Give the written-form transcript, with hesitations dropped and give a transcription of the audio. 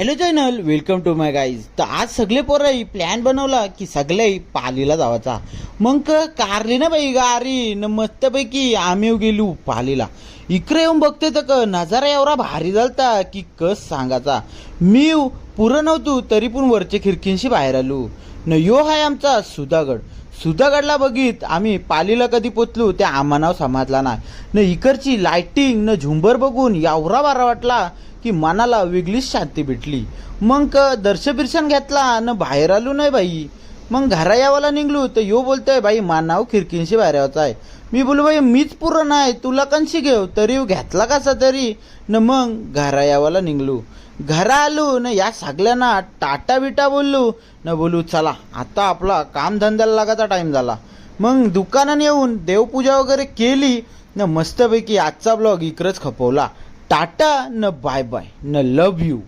Hello channel, welcome to my guys. तर आज सगळे पोरं प्लॅन बनवला की सगळे पालीला जावाचा. मग कारली ना बाई गारी न मस्तपैकी आम्ही गेलो पालीला. इकडे येऊन बघते तर नजारा एवढा भारी झालता की कस सांगाचा. मी पुरं नव्हतो तरी पण वरच्या खिडकींशी बाहेर आलो. न यो हाय आमचा सुधागड. सुधागडला बघित आम्ही पालीला कधी पोचलो त्या आम्हाला समजला नाही. न इकडची लाइटिंग न झुंबर बघून एवढा बारा वाटला की मनाला वेगळीच शांती भेटली. मग दर्शन बिर्शन घेतला न बाहेर आलो नाही बाई. मग घरा यावाला निघलो तर यो बोलतोय बाई मानाव खिडकींशी बाहेर यायचं आहे. मी बोलू बाई मीच पुरं नाही तुला कणशी घेऊ तरी घेतला कसा तरी न मग घरा यावाला निघलो. घरा आलो न या सगळ्यांना टाटा बिटा बोललो न बोलू चला आता आपला कामधंद्याला लागायचा टाइम झाला. मग दुकानात येऊन देवपूजा वगैरे केली न मस्तपैकी आजचा ब्लॉग इकडेच खपवला. टाटा न बाय बाय न लव यू.